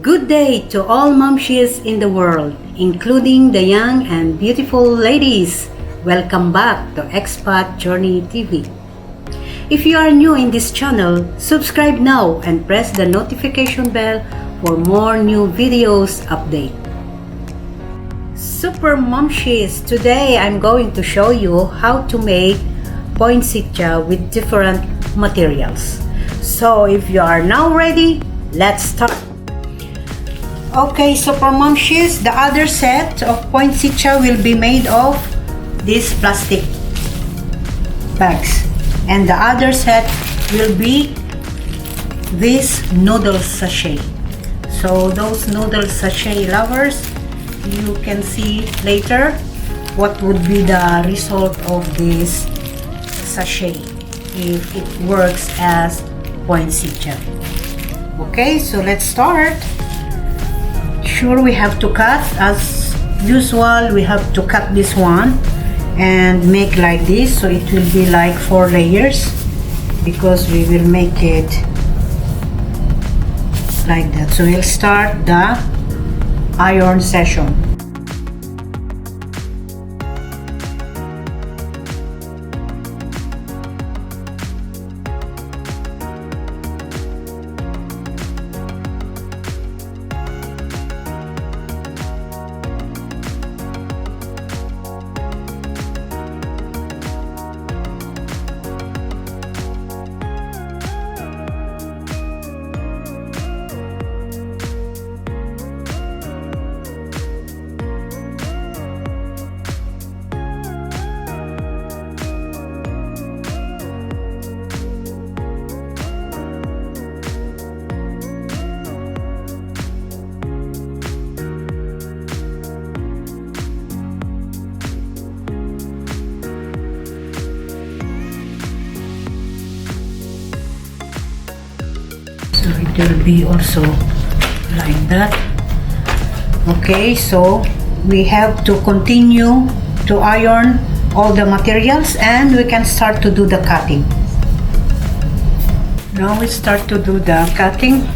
Good day to all Momshies in the world, including the young and beautiful ladies. Welcome back to Expat Journey TV. If you are new in this channel, subscribe now and press the notification bell for more new videos update. Super Momshies, today I'm going to show you how to make poinsettia with different materials. So if you are now ready, let's start. Okay, Super Momshies, the other set of poinsettia will be made of these plastic bags. And the other set will be this noodle sachet. So those noodle sachet lovers, you can see later what would be the result of this sachet if it works as poinsettia. Okay, so let's start. Sure, we have to cut as usual. We have to cut this one and make like this, so it will be like 4 layers because we will make it like that. So we'll start the iron session. So it will be also like that. Okay, so we have to continue to iron all the materials and we can start to do the cutting. Now we start to do the cutting.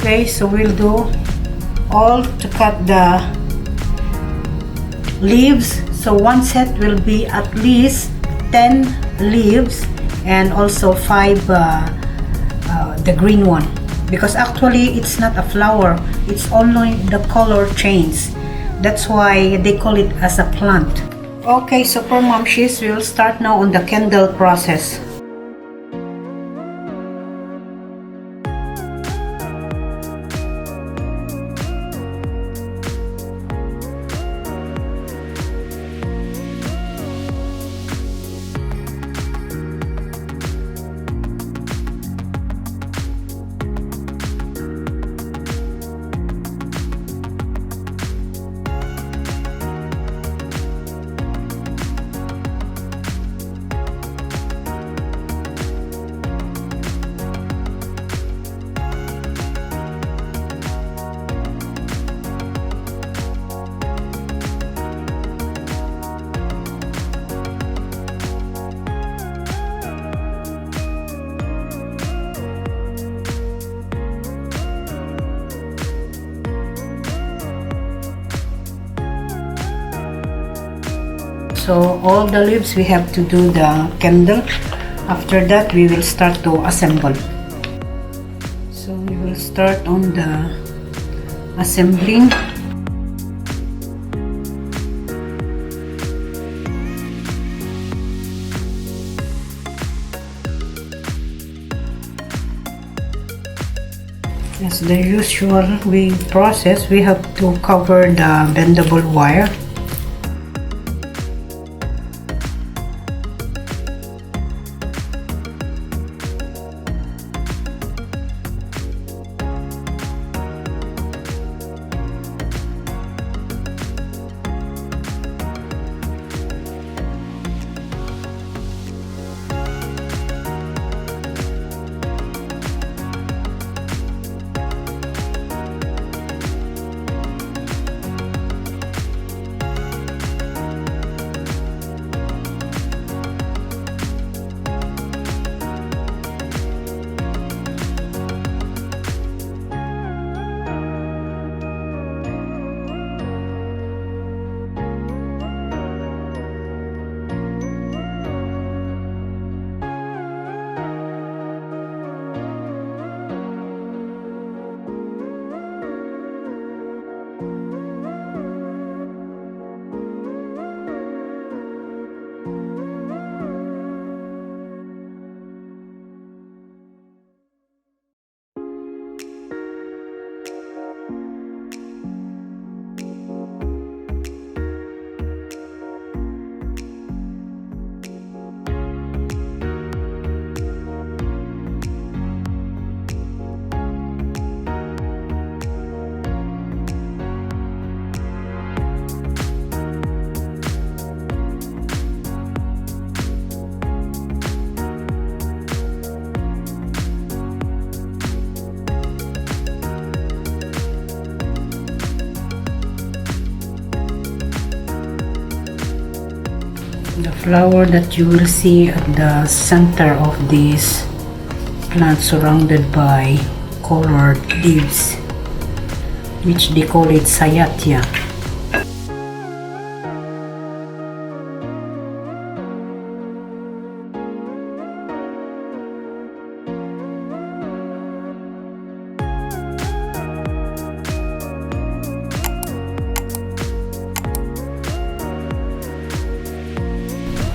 Okay, so we'll do all to cut the leaves. So one set will be at least 10 leaves and also 5 the green one, because actually it's not a flower, it's only the color change. That's why they call it as a plant. Okay, so for Momshies, we'll start now on the candle process. So all the leaves we have to do the candle. After that we will start to assemble. So we will start on the assembling. As the usual process, we have to cover the bendable wire. The flower that you will see at the center of this plant, surrounded by colored leaves, which they call it Poinsettia.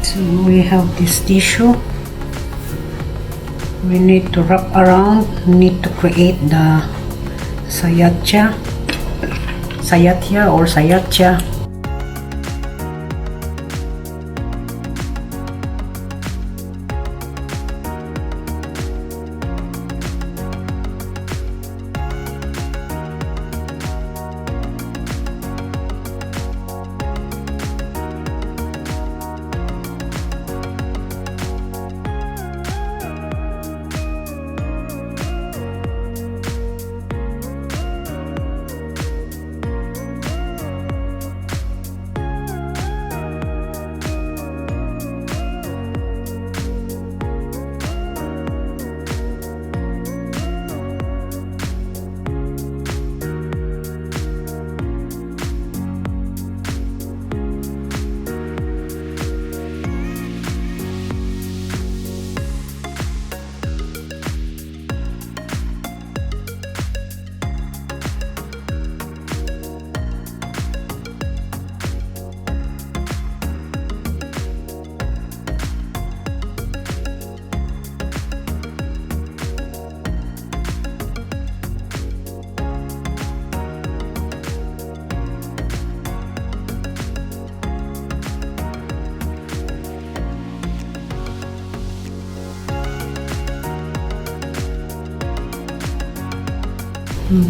So we have this tissue. We need to wrap around. We need to create the Poinsettia or Poinsettia.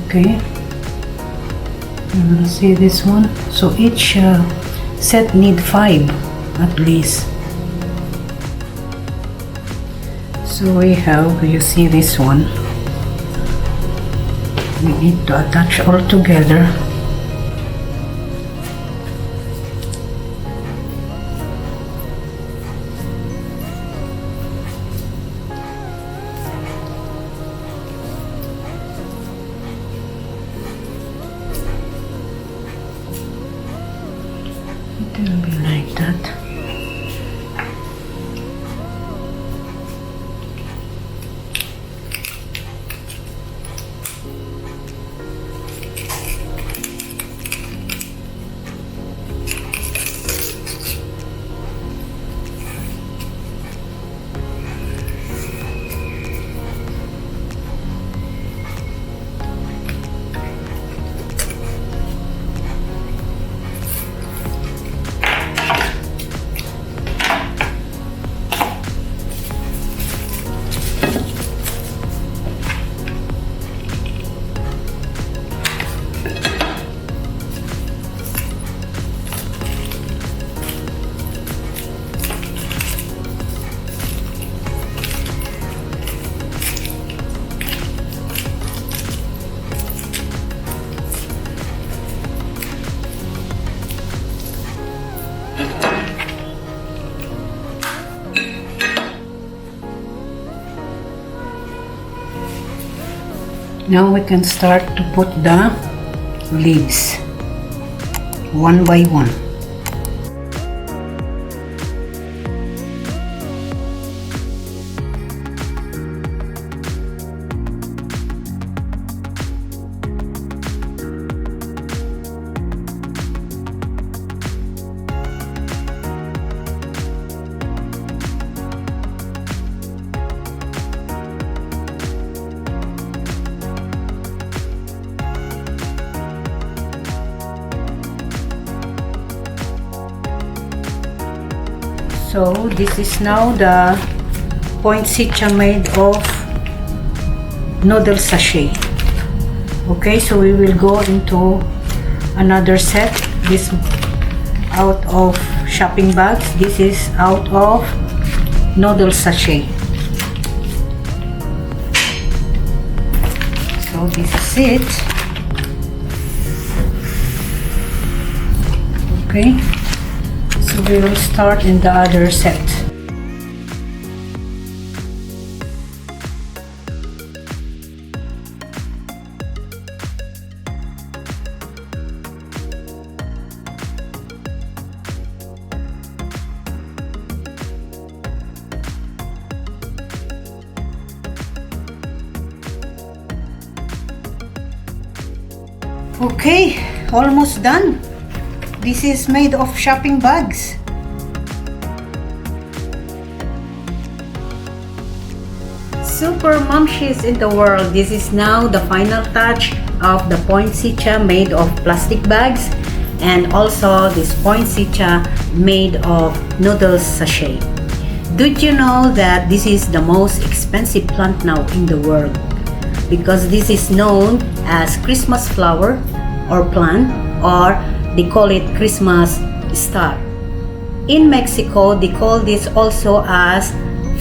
Okay, you will see this one. So each set need 5 at least. So we have, you see this one, we need to attach all together. It will be like that. Now we can start to put the leaves one by one. So this is now the poinsettia made of noodle-sachet. Okay, so we will go into another set. This out of shopping bags. This is out of noodle-sachet. So this is it. Okay. So we will start in the other set. Okay, almost done. This is made of shopping bags. Super Momshies in the world, this is now the final touch of the poinsettia made of plastic bags, and also this poinsettia made of noodle sachet. Did you know that this is the most expensive plant now in the world? Because this is known as Christmas flower or plant, or they call it Christmas star. In Mexico, they call this also as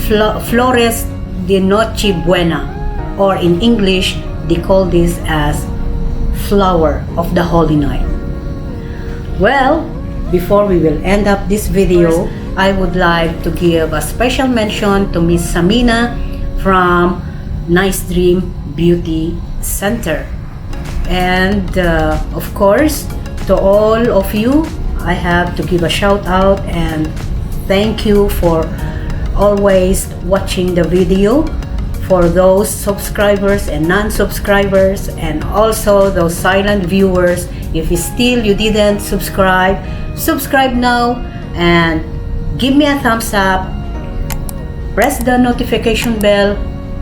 Flores de Noche Buena, or in English, they call this as flower of the Holy Night. Well, before we will end up this video, I would like to give a special mention to Miss Samina from Nice Dream Beauty Center. And of course, to all of you, I have to give a shout out and thank you for always watching the video. For those subscribers and non-subscribers, and also those silent viewers, if still you didn't subscribe, subscribe now and give me a thumbs up. Press the notification bell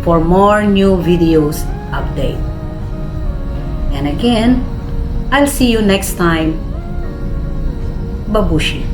for more new videos update. And again, I'll see you next time. Babushi.